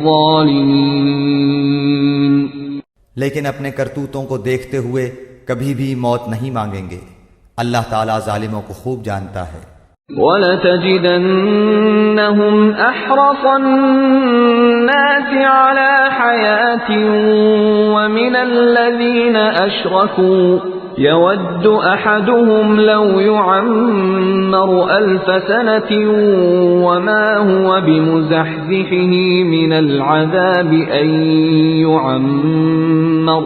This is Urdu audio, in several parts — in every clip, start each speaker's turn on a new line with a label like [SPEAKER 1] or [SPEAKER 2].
[SPEAKER 1] الظالمين
[SPEAKER 2] لیکن اپنے کرتوتوں کو دیکھتے ہوئے کبھی بھی موت نہیں مانگیں گے، اللہ تعالیٰ ظالموں کو خوب جانتا ہے۔
[SPEAKER 1] وَلَتَجِدَنَّهُمْ أَحْرَصَ النَّاسِ عَلَى حَيَاةٍ وَمِنَ الَّذِينَ أَشْرَكُوا يَوَدُّ أَحَدُهُمْ لَوْ يُعَمَّرُ أَلْفَ سَنَةٍ وَمَا هُوَ بِمُزَحْزِحِهِ مِنَ الْعَذَابِ أَن يُعَمَّرَ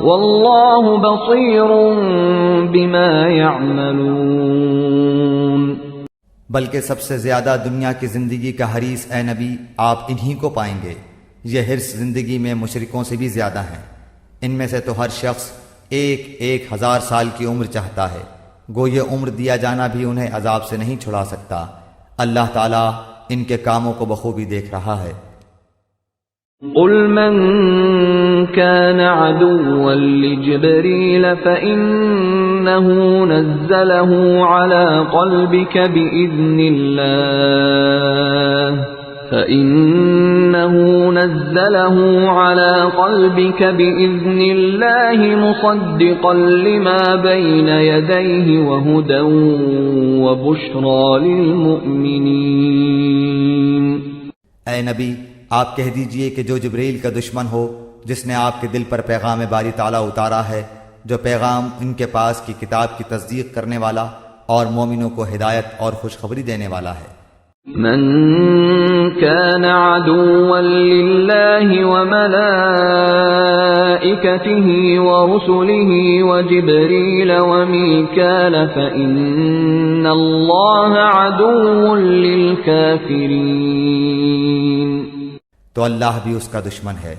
[SPEAKER 1] وَاللَّهُ بَصِيرٌ بِمَا يَعْمَلُونَ۔
[SPEAKER 2] بلکہ سب سے زیادہ دنیا کی زندگی کا حریص اے نبی آپ انہی کو پائیں گے۔ یہ حرص زندگی میں مشرکوں سے بھی زیادہ ہیں۔ ان میں سے تو ہر شخص 1,000 سال کی عمر چاہتا ہے، گو یہ عمر دیا جانا بھی انہیں عذاب سے نہیں چھڑا سکتا۔ اللہ تعالیٰ ان کے کاموں کو بخوبی دیکھ رہا ہے۔
[SPEAKER 1] قل من كان عدوا لجبريل فإنه نزله على قلبك بإذن الله مصدقا لما بين يديه وهدى وبشرى للمؤمنين۔
[SPEAKER 2] اے نبی آپ کہہ دیجئے کہ جو جبریل کا دشمن ہو، جس نے آپ کے دل پر پیغام باری تعالیٰ اتارا ہے، جو پیغام ان کے پاس کی کتاب کی تصدیق کرنے والا اور مومنوں کو ہدایت اور خوشخبری دینے والا ہے۔
[SPEAKER 1] من كان عدوا لله وملائكته ورسله وجبريل وميكال فإن الله عدو للكافرين۔
[SPEAKER 2] تو اللہ بھی اس کا دشمن ہے۔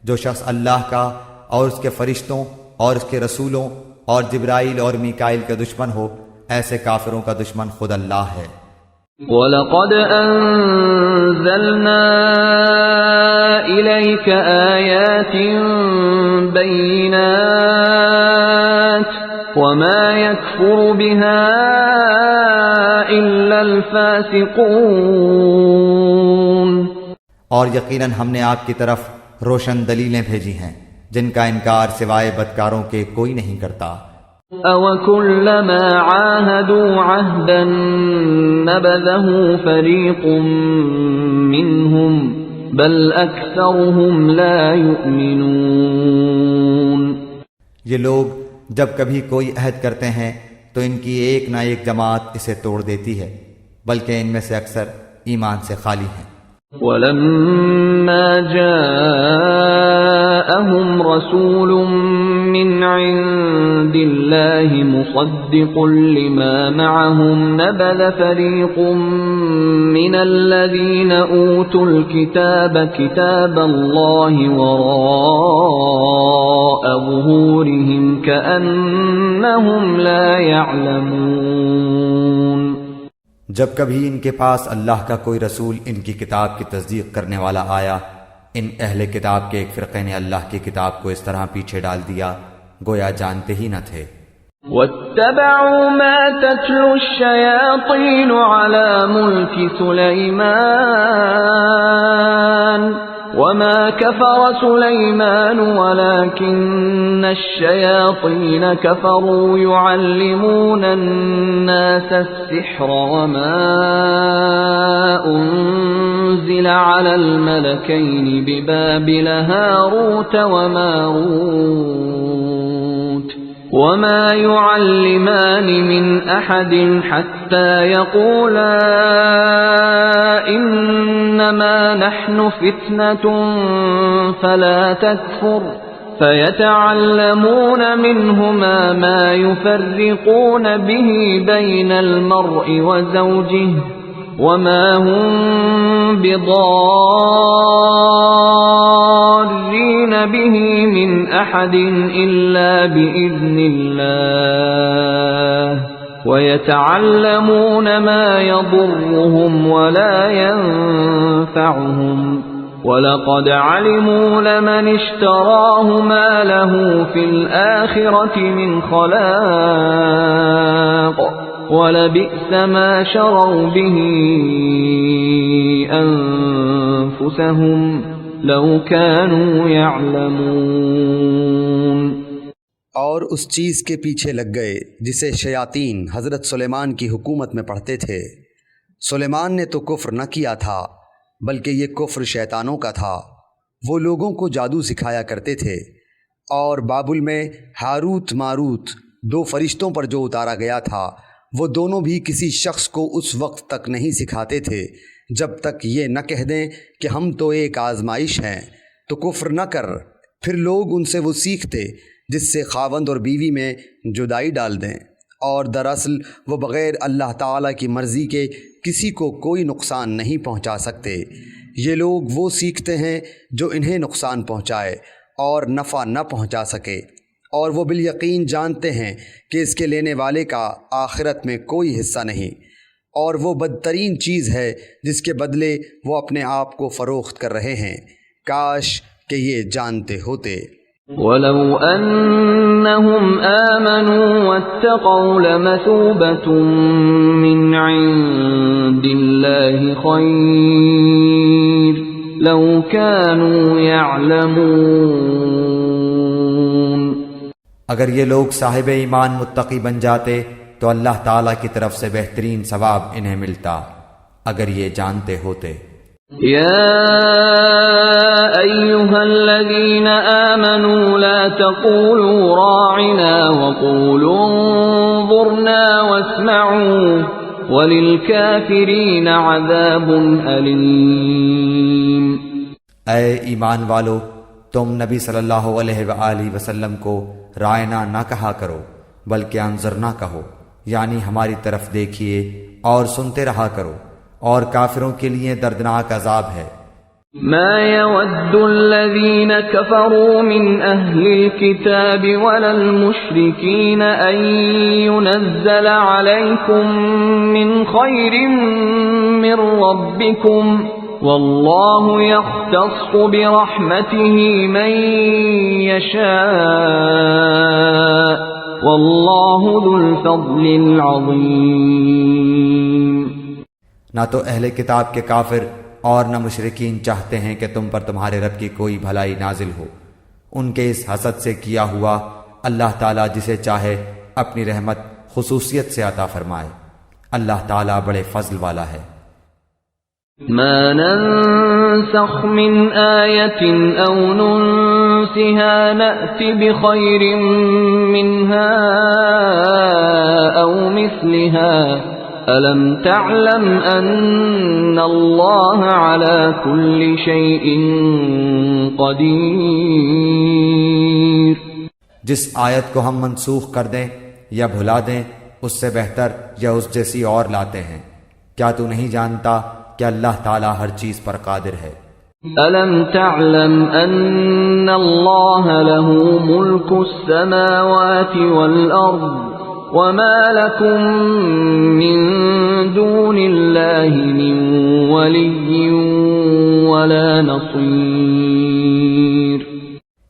[SPEAKER 2] جو شخص اللہ کا اور اس کے فرشتوں اور اس کے رسولوں اور جبرائیل اور میکائیل کا دشمن ہو، ایسے کافروں کا دشمن خود اللہ ہے۔
[SPEAKER 1] وَلَقَدْ أَنزَلْنَا إِلَيْكَ آيَاتٍ بَيِّنَاتٍ وَمَا يَكْفُرُ بِهَا إِلَّا الْفَاسِقُونَ۔
[SPEAKER 2] اور یقیناً ہم نے آپ کی طرف روشن دلیلیں بھیجی ہیں جن کا انکار سوائے بدکاروں کے کوئی نہیں کرتا۔
[SPEAKER 1] أَوَكُلَّمَا عَاهَدُوا عَهْدًا نَبَذَهُ فَرِيقٌ مِّنْهُمْ بَلْ أَكْثَرُهُمْ لَا يُؤْمِنُونَ۔
[SPEAKER 2] یہ لوگ جب کبھی کوئی عہد کرتے ہیں تو ان کی ایک نہ ایک جماعت اسے توڑ دیتی ہے، بلکہ ان میں سے اکثر ایمان سے خالی ہیں۔
[SPEAKER 1] وَلَمَّا جَاءَهُمْ رَسُولٌ مِّنْ عِندِ اللَّهِ مُصَدِّقٌ لِّمَا مَعَهُمْ نَبَذَ فَرِيقٌ مِّنَ الَّذِينَ أُوتُوا الْكِتَابَ كِتَابَ اللَّهِ وَرَاءَ ظُهُورِهِمْ كَأَنَّهُمْ لَا يَعْلَمُونَ۔
[SPEAKER 2] جب کبھی ان کے پاس اللہ کا کوئی رسول ان کی کتاب کی تصدیق کرنے والا آیا، ان اہل کتاب کے ایک فرقے نے اللہ کی کتاب کو اس طرح پیچھے ڈال دیا گویا جانتے ہی نہ تھے۔
[SPEAKER 1] وَاتَّبَعُوا مَا تَتْلُو الشَّيَاطِينُ عَلَى مُلْكِ سُلَيْمَانَ وَمَا كَفَرَ سُلَيْمَانُ وَلَكِنَّ الشَّيَاطِينَ كَفَرُوا يُعَلِّمُونَ النَّاسَ السِّحْرَ وَمَا أُنزِلَ عَلَى الْمَلَكَيْنِ بِبَابِلَ هَارُوتَ وَمَارُوتَ وَمَا يُعَلِّمَانِ مِنْ أَحَدٍ حَتَّى يَقُولَا إِنَّمَا نَحْنُ فِتْنَةٌ فَلَا تَكْفُرْ فَيَتَعَلَّمُونَ مِنْهُمَا مَا يُفَرِّقُونَ بِهِ بَيْنَ الْمَرْءِ وَزَوْجِهِ وَمَا هُمْ بِضَارِّينَ بِهِ مِنْ أَحَدٍ إِلَّا بِإِذْنِ اللَّهِ وَيَتَعَلَّمُونَ مَا يَضُرُّهُمْ وَلَا يَنفَعُهُمْ وَلَقَدْ عَلِمُوا لَمَنِ اشْتَرَاهُ مَا لَهُ فِي الْآخِرَةِ مِنْ خَلَاقٍ وَلَبِئْسَ مَا شَرَوْا بِهِ أَنفُسَهُمْ لو كانوا يعلمون.
[SPEAKER 3] اور اس چیز کے پیچھے لگ گئے جسے شیاطین حضرت سلیمان کی حکومت میں پڑھتے تھے. سلیمان نے تو کفر نہ کیا تھا بلکہ یہ کفر شیطانوں کا تھا. وہ لوگوں کو جادو سکھایا کرتے تھے. اور بابل میں ہاروت ماروت 2 فرشتوں پر جو اتارا گیا تھا وہ دونوں بھی کسی شخص کو اس وقت تک نہیں سکھاتے تھے جب تک یہ نہ کہہ دیں کہ ہم تو ایک آزمائش ہیں تو کفر نہ کر. پھر لوگ ان سے وہ سیکھتے جس سے خاوند اور بیوی میں جدائی ڈال دیں. اور دراصل وہ بغیر اللہ تعالیٰ کی مرضی کے کسی کو کوئی نقصان نہیں پہنچا سکتے. یہ لوگ وہ سیکھتے ہیں جو انہیں نقصان پہنچائے اور نفع نہ پہنچا سکے. اور وہ بالیقین جانتے ہیں کہ اس کے لینے والے کا آخرت میں کوئی حصہ نہیں. اور وہ بدترین چیز ہے جس کے بدلے وہ اپنے آپ کو فروخت کر رہے ہیں. کاش کہ یہ جانتے ہوتے.
[SPEAKER 1] وَلَوْ أَنَّهُمْ آمَنُوا وَاتَّقَوْا لَمَثُوبَةٌ مِّنْ عِندِ اللَّهِ خَيْرٌ لَوْ كَانُوا يَعْلَمُونَ.
[SPEAKER 2] اگر یہ لوگ صاحب ایمان متقی بن جاتے تو اللہ تعالیٰ کی طرف سے بہترین ثواب انہیں ملتا اگر یہ جانتے ہوتے.
[SPEAKER 1] يا أيها الذين آمنوا لا تقولوا راعنا وقولوا انظرنا واسمعوا وللكافرين عذاب أليم.
[SPEAKER 2] اے ایمان والو، تم نبی صلی اللہ علیہ وآلہ وسلم کو رائنا نہ کہا کرو بلکہ انظرنا کہو، یعنی ہماری طرف دیکھیے اور سنتے رہا کرو، اور کافروں کے لیے دردناک عذاب ہے.
[SPEAKER 1] ما يود الذين كفروا من أهل الكتاب ولا المشركين أن ينزل عليكم من خير من ربكم والله يختص برحمته من يشاء والله ذو الفضل العظيم.
[SPEAKER 2] نہ تو اہل کتاب کے کافر اور نہ مشرکین چاہتے ہیں کہ تم پر تمہارے رب کی کوئی بھلائی نازل ہو. ان کے اس حسد سے کیا ہوا اللہ تعالیٰ جسے چاہے اپنی رحمت خصوصیت سے عطا فرمائے. اللہ تعالیٰ بڑے فضل والا ہے.
[SPEAKER 1] ما ننسخ من آية أو ننسها نأت بخير منها أو مثلها ألم تعلم أن الله على كل شيء قدير.
[SPEAKER 2] جس آیت کو ہم منسوخ کر دیں یا بھلا دیں اس سے بہتر یا اس جیسی اور لاتے ہیں. کیا تو نہیں جانتا کہ اللہ تعالیٰ ہر چیز پر قادر ہے.
[SPEAKER 1] ألم تعلم أن الله له ملك السماوات والأرض وما لكم من دون الله من ولي ولا نصير.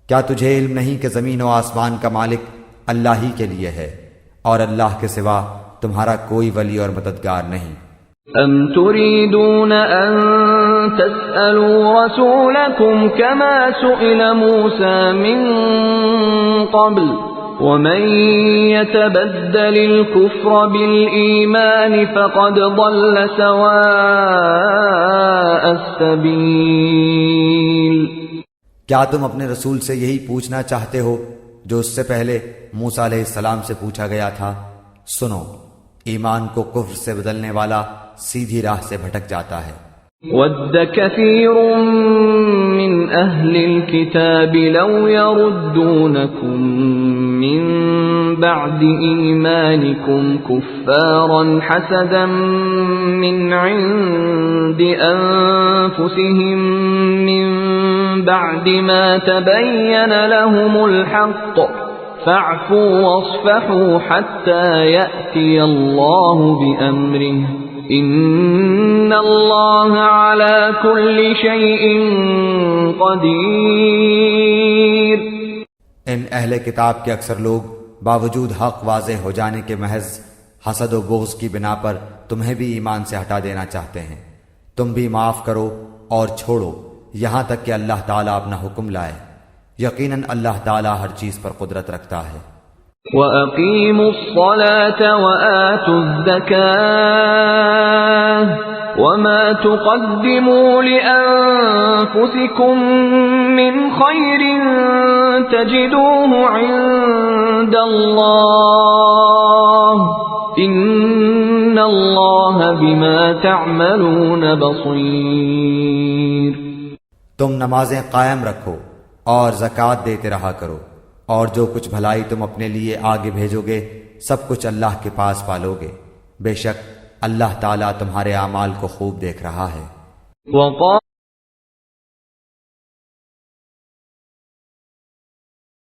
[SPEAKER 2] کیا تجھے علم نہیں کہ زمین و آسمان کا مالک اللہ ہی کے لیے ہے اور اللہ کے سوا تمہارا کوئی ولی اور مددگار نہیں.
[SPEAKER 1] أَمْ تُرِيدُونَ أَن تَسْأَلُوا رَسُولَكُمْ كَمَا سُئِلَ مُوسَى مِن قَبْلُ وَمَن يَتَبَدَّلِ الْكُفْرَ بِالْإِيمَانِ فَقَدْ ضَلَّ سَوَاءَ السَّبِيلِ.
[SPEAKER 2] کیا تم اپنے رسول سے یہی پوچھنا چاہتے ہو جو اس سے پہلے موسیٰ علیہ السلام سے پوچھا گیا تھا؟ سنو، ایمان کو کفر سے بدلنے والا سیدھی راہ سے بھٹک جاتا ہے.
[SPEAKER 1] وَدَّ كَثِيرٌ مِّنْ أَهْلِ الْكِتَابِ لَوْ يَرُدُّونَكُمْ مِّن بَعْدِ إِيمَانِكُمْ كُفَّارًا حَسَدًا مِّنْ عِندِ أَنفُسِهِم مِّن بَعْدِ مَا تَبَيَّنَ لَهُمُ الْحَقُّ فَاعْفُوا وَاصْفَحُوا حَتَّى يَأْتِيَ اللَّهُ بِأَمْرِهِ إِنَّ اللَّهَ عَلَى كُلِّ شَيْءٍ قَدِيرٌ.
[SPEAKER 2] ان اہل کتاب کے اکثر لوگ باوجود حق واضح ہو جانے کے محض حسد و بغض کی بنا پر تمہیں بھی ایمان سے ہٹا دینا چاہتے ہیں. تم بھی معاف کرو اور چھوڑو، یہاں تک کہ اللہ تعالیٰ اپنا حکم لائے۔ یقیناً اللہ تعالیٰ ہر چیز پر قدرت رکھتا ہے۔
[SPEAKER 1] وَأَقِيمُوا الصَّلَاةَ وَآتُوا الزَّكَاةَ وَمَا تُقَدِّمُوا لِأَنفُسِكُم مِّنْ خَيْرٍ تَجِدُوهُ عِندَ اللَّهِ إِنَّ اللَّهَ بِمَا تَعْمَلُونَ بَصِيرٌ۔
[SPEAKER 2] تم نمازیں قائم رکھو اور زکوٰۃ دیتے رہا کرو، اور جو کچھ بھلائی تم اپنے لیے آگے بھیجو گے سب کچھ اللہ کے پاس پالو گے، بے شک اللہ تعالیٰ تمہارے اعمال کو خوب دیکھ رہا ہے۔
[SPEAKER 1] وقال